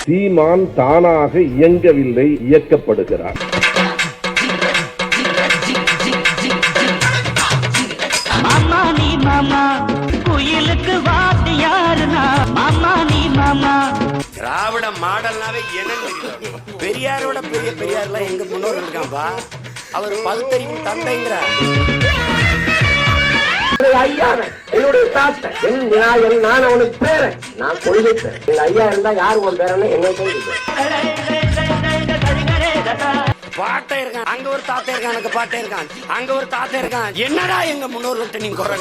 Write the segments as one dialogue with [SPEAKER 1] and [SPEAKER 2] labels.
[SPEAKER 1] சீமான் தானாக இயங்கவில்லை, இயக்கப்படுகிறார்.
[SPEAKER 2] திராவிட மாடல்னாவே என்னன்னு பெரியாரோட பெரிய பெரியார்லாம் எங்க முன்னோர் இருக்கான்பா. அவர் பகுத்தறிவு தந்தைங்கிறார்.
[SPEAKER 3] என்னுடைய தாத்தன் நான் அவனுக்கு பேரன், நான் கொள்கைப்பேன். எங்க ஐயா இருந்தா யாரு உன் பேரன்னு என்ன
[SPEAKER 2] பாட்டை இருக்கான், அங்க ஒரு தாத்தா இருக்கான், எனக்கு பாட்டை இருக்கான், அங்க ஒரு தாத்தா இருக்கான். என்னடா எங்க முன்னோர்கிட்ட நீங்க குறை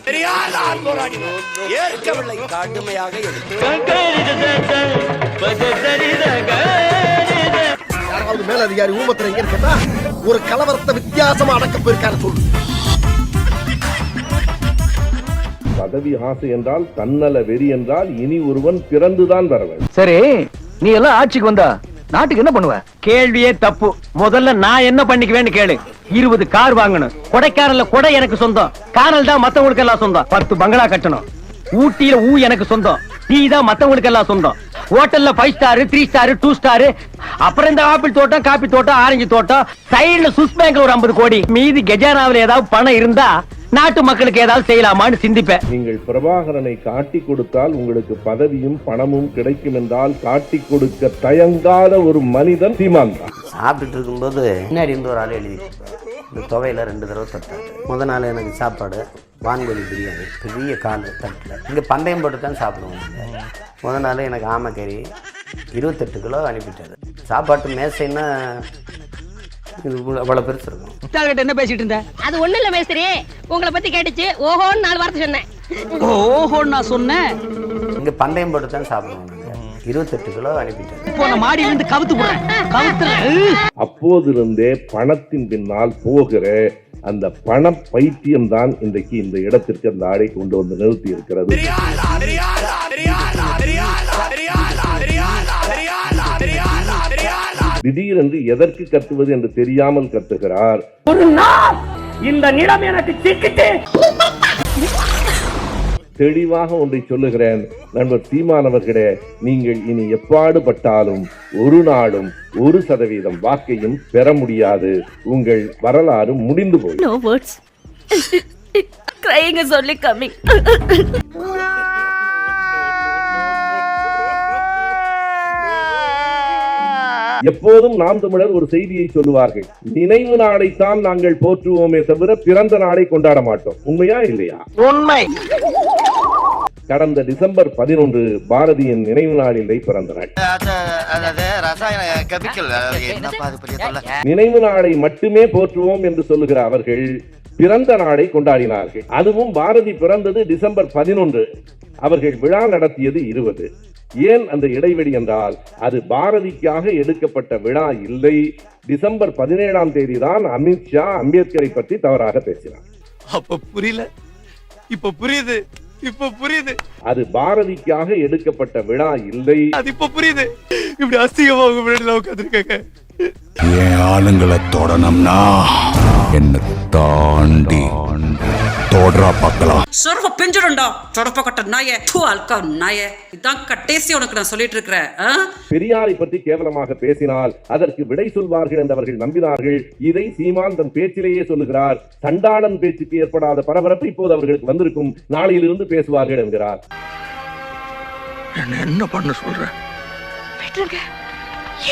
[SPEAKER 2] பெரியார் போராடினோம், ஏற்கவில்லை, கடுமையாக
[SPEAKER 4] யாராவது மேலதிகாரி ஊமத்துல எங்க இருக்கா ஒரு கலவரத்தை வித்தியாசமா அடக்க போயிருக்காரு சொல்லு.
[SPEAKER 1] பதவி ஆசை என்றால், தன்னல வெறி என்றால் இனி ஒருவன் பிறந்துதான் வர வேண்டும்.
[SPEAKER 5] சரி, நீ எல்லாம் ஆட்சிக்கு வந்தா நாட்டுக்கு என்ன பண்ணுவ? கேள்வியே தப்பு. முதல்ல நான் என்ன பண்ணிக்குவேன்னு கேளு. 20 கார் வாங்கணும். கொடைக்கானல்ல கொடை எனக்கு சொந்தம், கானல் தான் மத்தவங்களுக்கு எல்லாம் சொந்தம். 10 பங்களா கட்டணும். ஊட்டியில எனக்கு சொந்தம், டீ தான் மத்தவங்களுக்கு எல்லாம் சொந்தம். ஹோட்டல்ல 5 ஸ்டார் 3 ஸ்டார் 2 ஸ்டார். அப்புறம் இந்த ஆப்பிள் தோட்டம், காப்பி தோட்டம், ஆரஞ்சு தோட்டம், சைடுல சுவிஸ் பேங்க்ல ஒரு 50 கோடி. மீதி கஜானாவில் ஏதாவது பணம் இருந்தா நாட்டு மக்களுக்கு ஏதாவது செய்யலாமான்னு சிந்திப்பேன்.
[SPEAKER 1] நீங்கள் பிரபாகரனை காட்டி கொடுத்தால் உங்களுக்கு பதவியும் பணமும் கிடைக்கும் என்றால் காட்டி கொடுக்க தயங்காத ஒரு மனிதன் சீமான் தான்.
[SPEAKER 2] சாப்பிட்டுட்டு இருக்கும்போது முன்னாடி இருந்து ஒரு ஆள் எழுதி இந்த தொகையில 2 தடவை தட்டாங்க. முதல் நாள் எனக்கு சாப்பாடு வான்கோழி பிரியாணி, பெரிய கால் தட்டில். இங்கே பந்தயம் போட்டு தான் சாப்பிடுவோம். முதல் நாள் எனக்கு ஆமைக்கறி 28 கிலோ அனுப்பிட்டாரு. சாப்பாட்டு மேசைன்னா இது அவ்வளவு பெருசு இருக்கும்.
[SPEAKER 5] என்ன பேசிட்டு இருந்த?
[SPEAKER 6] அது ஒண்ணு இல்ல மேஸ்திரி, உங்களை பத்தி கேட்டுச்சு. ஓஹோன்னு 4 வார்த்தை சொன்னேன்.
[SPEAKER 5] ஓஹோன்னு நான் சொன்னேன்.
[SPEAKER 2] இங்க பந்தயம் போட்டு தான் சாப்பிடுவோம். 28 கிலோ அனுப்பிட்டாரு.
[SPEAKER 5] போன மாடியில இருந்து கவுத்து போறேன்.
[SPEAKER 1] அப்போதிருந்தே பணத்தின் பின்னால் போகிற அந்த பண பைத்தியம் தான் இன்றைக்கு இந்த இடத்திற்கு அந்த ஆடை கொண்டு வந்து நிறுத்தி இருக்கிறது. திடீரென்று எதற்கு கத்துவது என்று தெரியாமல் கத்துகிறார்.
[SPEAKER 3] ஒரு நாள் இந்த நிலம் எனக்கு சிக்கிட்டு.
[SPEAKER 1] தெளிவாக ஒன்றை சொல்லுகிறேன் நண்பர் சீமான் அவர்களே, நீங்கள் இனி எப்பாடுபட்டாலும் ஒரு நாளும் 1% வாக்கையும் பெற முடியாது. உங்கள் வரலாறு முடிந்து போய்.
[SPEAKER 6] No words. Crying is only coming.
[SPEAKER 1] எப்போதும் நாம் தமிழர் ஒரு செய்தியை சொல்லுவார்கள், நினைவு நாளைத்தான் நாங்கள் போற்றுவோமே தவிர பிறந்த நாளை கொண்டாட மாட்டோம். உண்மையா இல்லையா?
[SPEAKER 5] உண்மை.
[SPEAKER 1] கடந்த டிசம்பர் 11 பாரதியின் நினைவு நாள் இல்லை, பிறந்த நாள். நினைவு நாளை மட்டுமே போற்றுவோம் என்று சொல்லுகிற அவர்கள் பிறந்த நாளை கொண்டாடினார்கள். அதுவும் பாரதி பிறந்தது டிசம்பர் 11, அவர்கள் விழா நடத்தியது 20. ஏன் அந்த இடைவெளி என்றால், அது பாரதிக்காக எடுக்கப்பட்ட விழா இல்லை. டிசம்பர் 17ஆம் தேதி தான் அமித்ஷா அம்பேத்கரை பற்றி தவறாக பேசினார்.
[SPEAKER 7] அப்ப புரியல, இப்ப புரியுது, இப்ப புரியுது.
[SPEAKER 1] அது பாரதிக்காக எடுக்கப்பட்ட விழா இல்லை.
[SPEAKER 7] அது இப்ப புரியுது. இப்படி அசிங்கமா உங்க முன்னாடி உட்காந்துருக்காங்க.
[SPEAKER 8] என் ஆளுங்களை தொடணும்னா என்ன தாண்டி தோடுறா பார்க்கலாம்.
[SPEAKER 9] சொர்வ பிஞ்சிடும்டா சொடப்பட்ட நாயே, அல்கா நாயே. இதான் கட்டேசி உனக்கு நான் சொல்லிட்டு இருக்கிறேன்.
[SPEAKER 1] பெரியாரை பற்றி கேவலமாக பேசினால் அதற்கு விடை சொல்வார்கள் என்று அவர்கள் நம்பினார்கள். இதை சீமான் தன் பேச்சிலேயே சொல்லுகிறார். சண்டாளன் பேச்சுக்கு ஏற்படாத பரபரப்பு இப்போது அவர்களுக்கு வந்திருக்கும், நாளையிலிருந்து பேசுவார்கள் என்கிறார்.
[SPEAKER 7] என்ன பண்ண சொல்ற?
[SPEAKER 6] விட்டுருங்க,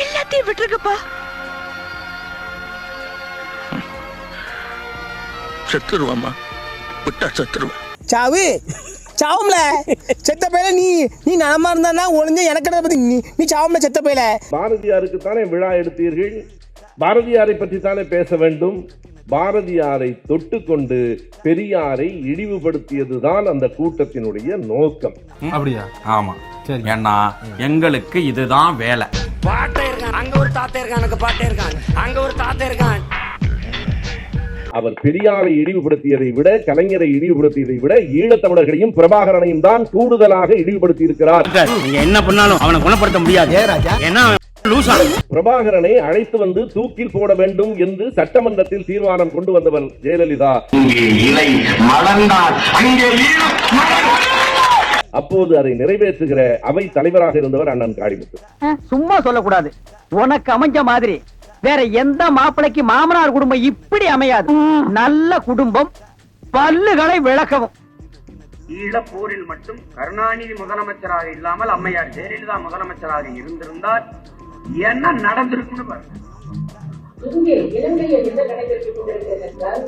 [SPEAKER 6] எல்லாத்தையும் விட்டுருங்கப்பா.
[SPEAKER 7] செத்துருவாமா, விட்டா செத்துருவா.
[SPEAKER 10] சாவு சாவும்ல செத்த பையில நீ நலமா இருந்தா ஒளிஞ்ச எனக்கு பத்தி நீ சாவும்ல செத்த பையில.
[SPEAKER 1] பாரதியாருக்கு தானே விழா எடுத்தீர்கள், பாரதியாரை பற்றி தானே பேச வேண்டும். பாரதியாரை தொட்டுக்கொண்டு பெரியாரை இழிவுபடுத்தியதுதான் அந்த கூட்டத்தினுடைய நோக்கம்.
[SPEAKER 11] அப்படியா? ஆமா, சரி. ஏன்னா எங்களுக்கு இதுதான் வேலை.
[SPEAKER 2] பாட்டை இருக்கான், அங்க ஒரு தாத்தா இருக்கான், எனக்கு பாட்டை இருக்கான், அங்க ஒரு தாத்தா இருக்கான்.
[SPEAKER 1] அவர் பெரியாரை இழிவுபடுத்தியதை விட, கலைஞரை இழிவுபடுத்தியதை விட ஈழத்தமிழர்களையும் பிரபாகரனையும் தான் கூடுதலாக இழிவுபடுத்தி இருக்கிறார்.
[SPEAKER 5] நீங்க என்ன பண்ணாலும் அவனை குணப்படுத்த முடியாது. ஏன்னா
[SPEAKER 1] பிரபாகரனை அழைத்து வந்து தூக்கில் போட வேண்டும் என்று சட்டமன்றத்தில் தீர்மானம் கொண்டு வந்தவர் ஜெயலலிதா. அப்போது அதை நிறைவேற்றுகிற அவை தலைவராக இருந்தவர் அண்ணன் காளிமுத்து.
[SPEAKER 5] சும்மா சொல்லக்கூடாது. உனக்கு அமைஞ்ச மாதிரி வேற எந்த மாப்பிளைக்கு மாமனார் குடும்பம் இப்படி அமையாது. நல்ல குடும்பம், பல்லுகளை விளக்கவும்.
[SPEAKER 3] ஈழப்போரில் மட்டும் கருணாநிதி முதலமைச்சராக இல்லாமல் அம்மையார் ஜெயலலிதா முதலமைச்சராக இருந்திருந்தால் என்ன நடந்திருக்குன்னு பாருங்க.
[SPEAKER 6] இங்கே இலங்கையில் என்ன நடைபெற்றுக் கொண்டிருக்கிறது என்றால்,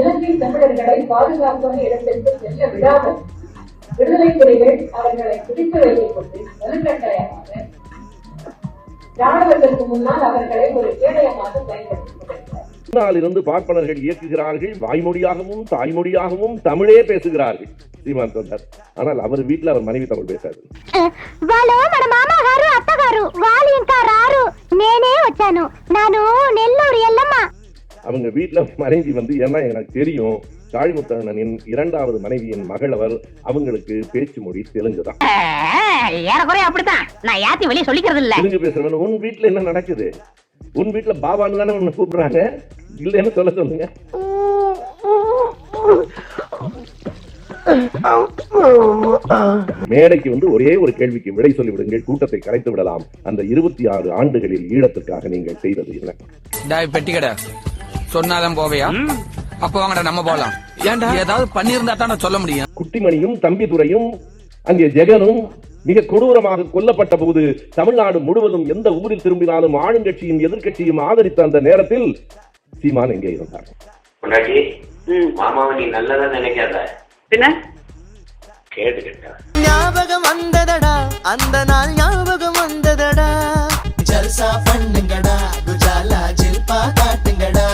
[SPEAKER 6] இலங்கை தமிழர்களை பாதுகாப்பான இடத்திற்கு செல்ல விடாமல் விடுதலை புலிகள் அவர்களை பிடித்து வைத்துக் கொண்டு வலுக்கட்டாயமாக ராணுவத்திற்கு முன்னால் அவர்களை ஒரு கேடயமாக பயன்படுத்திக் கொண்டிருக்கிறார்.
[SPEAKER 1] முன்னாலிருந்து பார்ப்பனர்கள் இயக்குகிறார்கள், வாய்மொழியாகவும் தாய்மொழியாகவும் தமிழே பேசுகிறார்கள் சீமான் சொன்னார். ஆனால் அவர் வீட்டில் அவர் மனைவி தமிழ் பேசாது. அவங்க வீட்டுல மனைவி ஏன்னா எனக்கு தெரியும், காளிமுத்தண்ணனின் இரண்டாவது மனைவியின் மகள் அவர், அவங்களுக்கு பேச்சு மொழி தெலுங்கு தான்.
[SPEAKER 6] அப்படித்தான் நான் யாத்தி வெளியே சொல்லிக்கிறது இல்ல.
[SPEAKER 1] தெலுங்கு பேசுறவன் உன் வீட்டுல என்ன நடக்குது, உன் வீட்டுல பாபான்னு தானே உன்னை கூப்பிடுறாங்க, இல்லைன்னு சொல்ல சொல்லுங்க. மேடைக்கு ஒரே ஒரு கேள்விக்கு விடை சொல்லிவிடுங்கள், கூட்டத்தை கலைத்து விடலாம். அந்த 26 ஆண்டுகளில் ஈழத்திற்காக நீங்கள் செய்தது என்ன?
[SPEAKER 7] பெட்டிக்கடை சொன்னாதான் போவையா? அப்ப வாங்கடா நம்ம போலாம். ஏன்டா ஏதாவது பண்ணியிருந்தா தான் சொல்ல முடியும்.
[SPEAKER 1] குட்டிமணியும் தம்பிதுரையும் அங்கே ஜெகனும் மிக கொடூரமாக கொல்லப்பட்ட போது தமிழ்நாடு முழுவதும் எந்த ஊரில் திரும்பினாலும் ஆளுங்கட்சியும் எதிர்கட்சியும் ஆதரித்த அந்த நேரத்தில் சீமான் எங்கே இருந்தார்?
[SPEAKER 3] மாமாவை நீ நல்லதா நினைக்காத, கேட்டுக்கிட்ட
[SPEAKER 10] ஞாபகம் வந்ததடா, அந்த நாள் ஞாபகம் வந்ததடா, ஜல்சா பண்ணுங்கடா, குஜாலா ஜில்பா காட்டுங்கடா.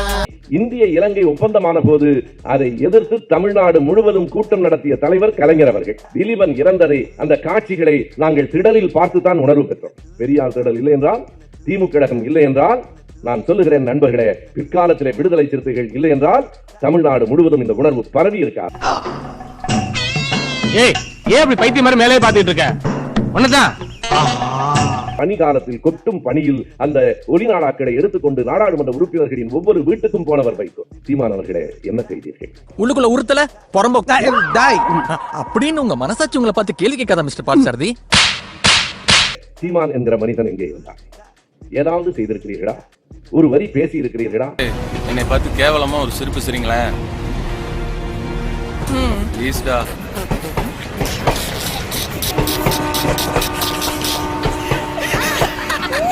[SPEAKER 1] இந்திய இலங்கை ஒப்பந்தமான போது அதை எதிர்த்து தமிழ்நாடு முழுவதும் கூட்டம் நடத்திய தலைவர் கலைஞர் அவர்கள். திலீபன் இறந்ததை, அந்த காட்சிகளை நாங்கள் திடலில் பார்த்துத்தான் உணர்வு பெற்றோம். பெரியார் திடல் இல்லை என்றால், திமுக கழகம் இல்லை என்றால், நான் சொல்லுகிறேன் நண்பர்களே, பிற்காலத்திலே விடுதலை சிறுத்தைகள் இல்லை என்றால் தமிழ்நாடு முழுவதும் இந்த உணர்வு பரவி இருக்காது.
[SPEAKER 5] பைத்தியம் மாதிரி மேலே பார்த்துட்டு இருக்க ஒண்ணுதான்.
[SPEAKER 1] பணிகாலத்தில் கொட்டும் பணியில் அந்த ஒளிநாடாக்களை எடுத்துக்கொண்டு நாடாளுமன்ற உறுப்பினர்களின் ஒவ்வொரு வீட்டுக்கும் போனவர் வைகோ. சீமான் அவர்களே, என்ன செய்தீர்கள்?
[SPEAKER 7] உள்ளுக்குள்ள உறுத்தல அப்படின்னு உங்க மனசாட்சி உங்களை பார்த்து கேள்வி கேட்காத மிஸ்டர் பார்த்தசாரதி.
[SPEAKER 1] சீமான் என்கிற மனிதன் எங்கே இருந்தார்? ஏதாவது செய்திருக்கிறீர்களா? ஒரு வரி பேசி இருக்கிறீர்களா?
[SPEAKER 11] என்னை பார்த்து கேவலமா ஒரு சிரிப்பு சிரிங்களேன்.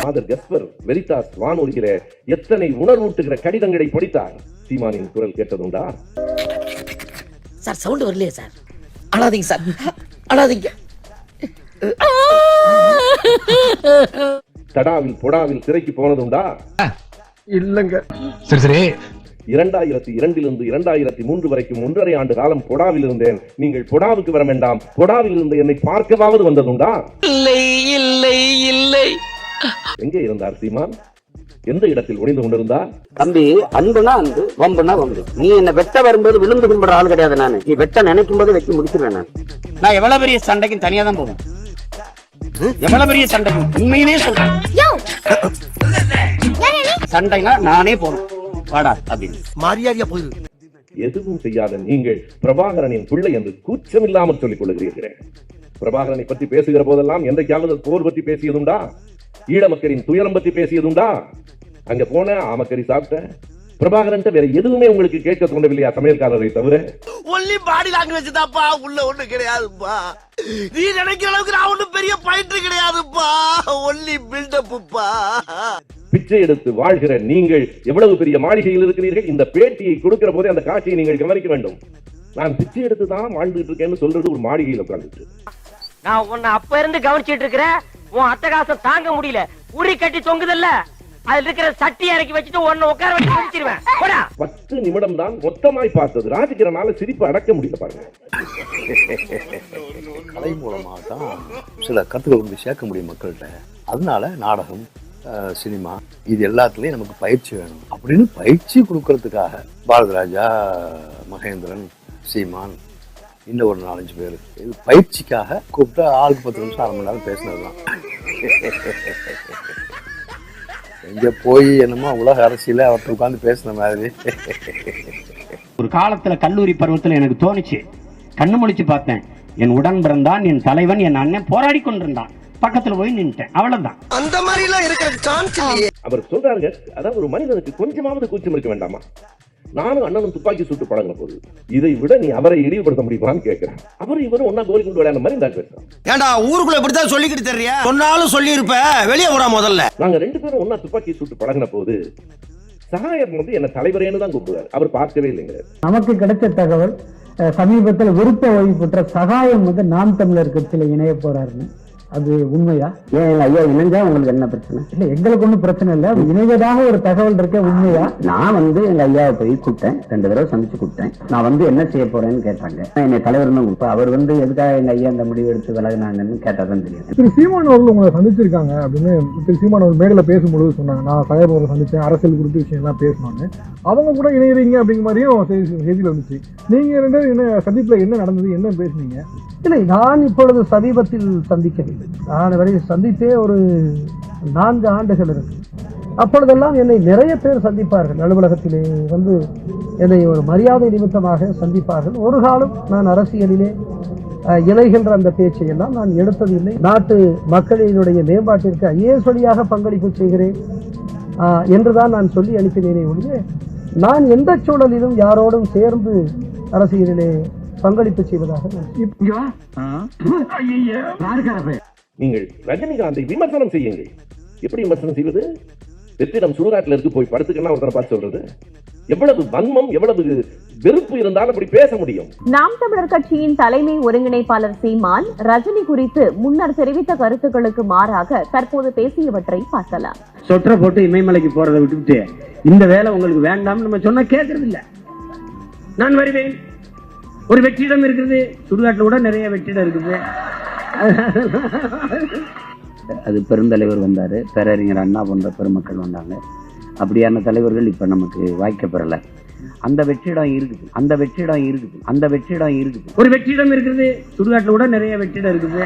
[SPEAKER 1] ஃபாதர் கஸ்பர் வெரிதாஸ் வானொலியில எத்தனை உணர்வூட்டுகிற கடிதங்களை படித்தார். சீமானின் குரல் கேட்டதுண்டா?
[SPEAKER 10] சார் சவுண்ட் வரலையே சார். அழாதீங்க சார், அழாதீங்க.
[SPEAKER 1] தடாவில் பொடாவில் சிறைக்கு போனதுண்டா?
[SPEAKER 4] இல்லங்க.
[SPEAKER 5] சரி சரி.
[SPEAKER 1] 2002 2003 வரைக்கும் 1.5 ஆண்டு காலம் பொடாவில் இருந்தேன். நீங்கள் பொடாவுக்கு வர வேண்டாம், பொடாவில் இருந்து என்னை பார்க்கவாவது வந்ததுண்டா?
[SPEAKER 10] இல்லை இல்லை இல்லை.
[SPEAKER 1] எங்கே இருந்தார் சீமான்? எந்த இடத்தில் ஒளிந்து கொண்டிருந்தார்?
[SPEAKER 2] தம்பி, அன்புனா அன்பு, வம்புனா வம்பு. நீ என்ன வெட்ட வரும்போது விழுந்து கும்பிடுற ஆள் கிடையாது நானு. நீ வெட்ட நினைக்கும் போது வெட்டி முடிச்சிருவேன் நான் எவ்வளவு பெரிய சண்டைக்கும் தனியா தான் போவேன். எவ்வளவு பெரிய சண்டைக்கும் உண்மையிலே சொல்றேன். சண்டைனா நானே போறேன் வாடா அப்படின்னு
[SPEAKER 4] மரியாதையா போயிரு.
[SPEAKER 1] எதுவும் செய்யாத நீங்கள் பிரபாகரனின் பிள்ளை என்று கூச்சமில்லாமல் சொல்லிக் கொள்கிறீர்களே. பிரபாகரனை பற்றி பேசுகிற போதெல்லாம் என்றைக்காவது போர் பற்றி பேசியதுண்டா? ஈழ மக்களின் துயரம் பற்றி பேசியதுண்டா? அங்க போன ஆமக்கறி சாப்பிட்ட பிரபாகரன் வேற எதுவுமே உங்களுக்கு கேட்க தோன்றவில்லையா சமையல்காரரை தவிர?
[SPEAKER 4] ஒன்லி பாடி லாங்குவேஜ் தான்ப்பா, உள்ள ஒண்ணு கிடையாதுப்பா. நீ நினைக்கிற அளவுக்கு நான் ஒண்ணு பெரிய பயிற்று கிடையாதுப்பா, ஒன்லி பில்டப்புப்பா.
[SPEAKER 1] பிச்சை எடுத்து வாழ்கிற நீங்கள் எவ்வளவு பெரிய மாளிகையில் இருக்கிறீர்கள். இந்த பேட்டியை கொடுக்கிற போதே அந்த காட்சியை நீங்கள் கவனிக்க வேண்டும். நான் பிச்சை எடுத்து தான் வாழ்ந்துட்டு இருக்கேன்னு சொல்றது ஒரு மாளிகையில் உட்கார்ந்துட்டு.
[SPEAKER 5] நான் உன்னை அப்ப இருந்து கவனிச்சிட்டு இருக்கிறேன். உன் அட்டகாசம் தாங்க முடியல. உரி கட்டி தொங்குதல்ல, அதுல இருக்கிற சட்டி இறக்கி வச்சுட்டு உன்னை உட்கார வச்சு முடிச்சிருவேன்.
[SPEAKER 1] 10 நிமிடம் தான் மொத்தமாய் பார்த்தது. ராஜகிரனால சிரிப்பு அடக்க முடியல பாருங்க.
[SPEAKER 12] கலை மூலமாக தான் சில கருத்துக்கள் கொண்டு சேர்க்க முடியும் மக்கள்கிட்ட. அதனால நாடகம், சினிமா இது எல்லாத்துலயும் நமக்கு பயிற்சி வேணும் அப்படின்னு பயிற்சி கொடுக்கறதுக்காக பாரதிராஜா, மகேந்திரன், சீமான், இன்னும் ஒரு 4-5 பேர் இது பயிற்சிக்காக கூப்பிட்டு ஆளுக்கு 10 நிமிஷம் 1/2 மணி நேரம் பேசினதுதான். எங்க போய் என்னமோ உலக அரசியல அவர்கிட்ட உட்கார்ந்து பேசின மாதிரி.
[SPEAKER 2] ஒரு காலத்துல கல்லூரி பருவத்துல எனக்கு தோணுச்சு, கண்ணு முழிச்சு பார்த்தேன்,
[SPEAKER 5] என் உடன் பிறந்தான், என் தலைவன், என் அண்ணன் போராடி கொண்டிருந்தான். பக்கத்துல போய் நின்ட்டேன், அவ்வளவுதான்.
[SPEAKER 4] அந்த மாதிரி எல்லாம் இருக்கிற சான்ஸ் இல்லையே.
[SPEAKER 1] அவர் சொல்றாங்க, அதாவது ஒரு மனிதனுக்கு கொஞ்சமாவது கூச்சம் இருக்க வேண்டாமா? நானும் அண்ணனும் துப்பாக்கி சுட்டு பழகின போது இதை விட நீ அவரை இழிவுபடுத்த முடியுமான்னு கேட்கிறேன். அவரும் இவரும் ஒன்னா கோலி கொண்டு விளையாட மாதிரி தான் பேசுறோம்.
[SPEAKER 4] ஏண்டா ஊருக்குள்ள இப்படித்தான் சொல்லிக்கிட்டு தெரியா? சொன்னாலும் சொல்லி இருப்ப, வெளியே போடா முதல்ல.
[SPEAKER 1] நாங்க 2 பேரும் ஒன்னா துப்பாக்கி சுட்டு பழகின போது சகாயம் வந்து என்ன தலைவரேன்னு தான் கூப்பிடுவார். அவர் பார்க்கவே இல்லைங்க.
[SPEAKER 5] நமக்கு கிடைச்ச தகவல் சமீபத்தில் விருப்ப ஓய்வு பெற்ற சகாயம் வந்து நாம் தமிழர் கட்சியில இணைய போறாருன்னு. அது உண்மையா? ஏன் ஐயா இணைஞ்சா உங்களுக்கு என்ன பிரச்சனை? இல்ல எங்களுக்கு ஒன்றும் பிரச்சனை இல்லை. இணைவதாக ஒரு தகவல் இருக்க உண்மையா? நான் வந்து எங்க ஐயாவை போய் கூப்பிட்டேன், 2 தடவை சந்திச்சு கூப்பிட்டேன். நான் வந்து என்ன செய்ய போறேன்னு கேட்டாங்க. என்னை தலைவர் தான் கூப்பிட்டேன். அவர் வந்து எதுக்காக எங்க ஐயா இந்த முடிவு எடுத்து விலகினாங்கன்னு கேட்டாதான் தெரியும்.
[SPEAKER 13] திரு சீமான் அவர்கள் உங்களை சந்திச்சிருக்காங்க அப்படின்னு திரு சீமான் அவர் மேடையில் பேசும்பொழுது சொன்னாங்க. நான் தலைவர் சந்திச்சேன், அரசியல் குறித்து விஷயம்லாம் பேசணும்னு. அவங்க கூட இணையறீங்க அப்படிங்கிற மாதிரியும் செய்தியில் வந்துச்சு. நீங்க 2 பேரும் சந்திப்புல என்ன நடந்தது, என்ன பேசுனீங்க?
[SPEAKER 5] இல்லை, நான் இப்பொழுது சமீபத்தில் சந்திக்கவில்லை. நான் வரை சந்தித்தே ஒரு 4 ஆண்டுகள் இருக்கு. அப்பொழுதெல்லாம் என்னை நிறைய பேர் சந்திப்பார்கள். அலுவலகத்திலே வந்து என்னை ஒரு மரியாதை நிமித்தமாக சந்திப்பார்கள். ஒரு காலம் நான் அரசியலிலே இணைகின்ற அந்த பேச்சை எல்லாம் நான் எடுத்ததில்லை. நாட்டு மக்களினுடைய மேம்பாட்டிற்கு ஐஏஎஸ் வழியாக பங்களிப்பு செய்கிறேன் என்றுதான் நான் சொல்லி அனுப்பினேனே ஒழிய நான் எந்த சூழலிலும் யாரோடும் சேர்ந்து அரசியலிலே பங்களிப்பு செய்வதாக
[SPEAKER 1] நீங்கள் ரஜினிகாந்தை விமர்சனம் செய்யுங்கள். எப்படி விமர்சனம் செய்வது? வெற்றிடம் சுடுகாட்டில் இருக்கு போய் படுத்துக்கன்னா ஒருத்தரை பார்த்து சொல்றது. எவ்வளவு வன்மம், எவ்வளவு வெறுப்பு இருந்தாலும் அப்படி பேச முடியும்?
[SPEAKER 14] நாம் தமிழர் கட்சியின் தலைமை ஒருங்கிணைப்பாளர் சீமான் ரஜினி குறித்து முன்னர் தெரிவித்த கருத்துக்களுக்கு மாறாக தற்போது பேசியவற்றை பார்க்கலாம்.
[SPEAKER 5] சொற்ற போட்டு இமயமலைக்கு போறதை விட்டுவிட்டு இந்த வேலை உங்களுக்கு வேண்டாம் நம்ம சொன்னா கேட்கறது இல்ல. நான் வருவேன். ஒரு வெற்றிடம் இருக்குது, சுடுகாட்டில் கூட நிறைய வெற்றிடம் இருக்குது. அது பெருந்தலைவர் வந்தாரு, பேரறிஞர் அண்ணா போன்ற பெருமக்கள் வந்தாங்க. அப்படியான தலைவர்கள் இப்ப நமக்கு வாய்க்கப்பெறல. அந்த வெற்றிடம் இருக்குது, அந்த வெற்றிடம் இருக்குது, அந்த வெற்றிடம் இருக்குது. ஒரு வெற்றிடம் இருக்குது, சுடுகாட்டில் கூட நிறைய வெற்றிடம் இருக்குது.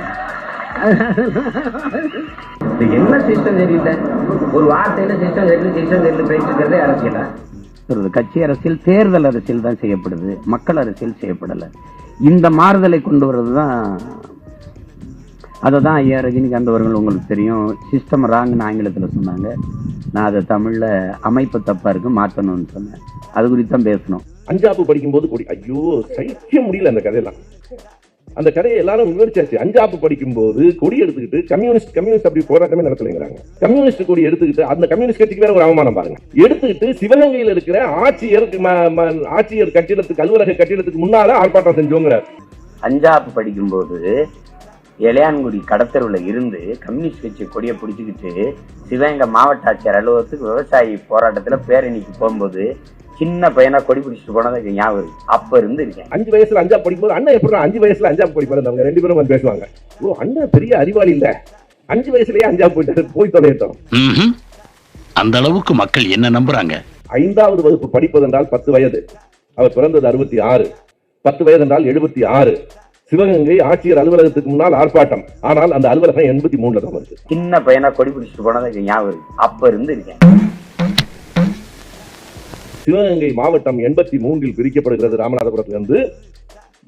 [SPEAKER 5] என்ன சிஸ்டம் தெரியல, ஒரு வார்த்தையில சிஸ்டம் தெரியல பேசிக்கிறதே அரசியலா? கட்சி அரசியல் தேர்தல் அரசியல் தான் செய்யப்படுது, மக்கள் அரசியல் செய்யப்படல. இந்த மாறுதலை கொண்டு வர்றது தான். அதை தான் ஐயா ரஜினிகாந்த் அவர்கள் உங்களுக்கு தெரியும் சிஸ்டம் ராங்னு ஆங்கிலத்தில் சொன்னாங்க. நான் அதை தமிழ்ல அமைப்பு தப்பா இருக்கு மாற்றணும்னு சொன்னேன். அது குறித்து தான் பேசணும்.
[SPEAKER 1] அஞ்சாப்பு படிக்கும் போது கொடி, ஐயோ சகிக்க முடியல அந்த கதையெல்லாம். அந்த கதையை எல்லாரும் விவரிச்சாச்சு. அஞ்சாப்பு படிக்கும் போது கொடி எடுத்துக்கிட்டு கம்யூனிஸ்ட் அப்படி போராட்டமே நடத்தலைங்கிறாங்க. கம்யூனிஸ்ட் கொடி எடுத்துக்கிட்டு அந்த கம்யூனிஸ்ட் கட்சிக்கு வேற ஒரு அவமானம் பாருங்க. எடுத்துக்கிட்டு சிவகங்கையில் இருக்கிற ஆட்சியர் கட்டிடத்துக்கு, அலுவலக கட்டிடத்துக்கு முன்னால ஆர்ப்பாட்டம் செஞ்சோங்கிறார்.
[SPEAKER 2] அஞ்சாப்பு படிக்கும் போது இளையான்குடி கடத்தருவில் இருந்து கம்யூனிஸ்ட் கட்சி கொடியை பிடிச்சிக்கிட்டு சிவகங்கை மாவட்ட ஆட்சியர் அலுவலகத்துக்கு விவசாயி போராட்டத்தில் பேரணிக்கு போகும்போது சின்ன பையனா கொடி பிடிச்சிட்டு போனது ஞாபகம் இருக்கு. அப்ப இருந்து இருக்கேன்.
[SPEAKER 1] 5 வயசுல அஞ்சாப்பு படிக்கும்போது அண்ணன் எப்படி 5 வயசுல அஞ்சாப்பு படிப்பாரு? அவங்க 2 பேரும் வந்து பேசுவாங்க. ஓ அண்ணன் பெரிய அறிவாளி இல்ல, 5 வயசுலயே அஞ்சாப்பு போயிட்டாரு, போய் தொலைட்டோம்.
[SPEAKER 8] அந்த அளவுக்கு மக்கள் என்ன நம்புறாங்க?
[SPEAKER 1] 5வது வகுப்பு படிப்பது என்றால் 10 வயது. அவர் பிறந்தது 66. 10 வயது என்றால் 76. சிவகங்கை ஆட்சியர் அலுவலகத்துக்கு முன்னால் ஆர்ப்பாட்டம். ஆனால் அந்த அலுவலகம் 83 தான் வருது.
[SPEAKER 2] சின்ன பையனா கொடி பிடிச்சிட்டு போனது ஞாபகம் இருக்கு. அப்ப இருந்து இருக்கேன்.
[SPEAKER 1] சிவகங்கை மாவட்டம் 83 பிரிக்கப்படுகிறது. ராமநாதபுரத்திலிருந்து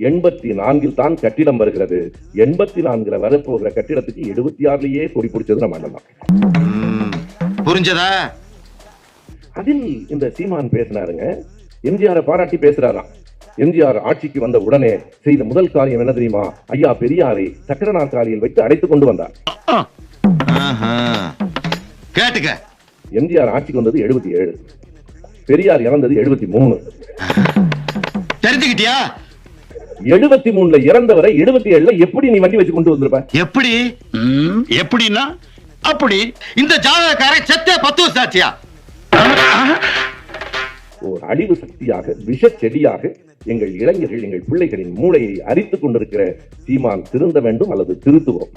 [SPEAKER 1] 84 தான் கட்டிடம் வருகிறது. 84 வரப்போகிற கட்டிடத்துக்கு 76லயே கொடி பிடிச்சது நம்ம அண்ணன் தான்.
[SPEAKER 4] புரிஞ்சதா?
[SPEAKER 1] அதில் இந்த சீமான் பேசினாருங்க. எம்ஜிஆரை பாராட்டி பேசுறாராம். எம்ஜிஆர் ஆட்சிக்கு வந்த உடனே செய்த முதல் காரியம் என்ன தெரியுமா? ஐயா பெரியாரை சக்கர நாற்காலியில் வைத்து அடைத்துக் கொண்டு வந்தார்.
[SPEAKER 4] கேட்டுக்க.
[SPEAKER 1] எம்ஜிஆர் ஆட்சிக்கு வந்தது 77. பெரியார் இறந்தது 73.
[SPEAKER 4] தெரிஞ்சுக்கிட்டியா?
[SPEAKER 1] 73ல இறந்தவரை 77ல எப்படி நீ வண்டி வச்சு கொண்டு வந்திருப்ப?
[SPEAKER 4] எப்படி?
[SPEAKER 8] எப்படின்னா அப்படி
[SPEAKER 4] இந்த ஜாதகக்காரன் செத்தே 10 வருஷம் ஆச்சியா?
[SPEAKER 1] ஒரு அழிவு சக்தியாக, விஷ செடியாக எங்கள் இளைஞர்கள், எங்கள் பிள்ளைகளின் மூளையை அரித்துக் கொண்டிருக்கிற சீமான் திருந்த வேண்டும் அல்லது திருத்துவோம்.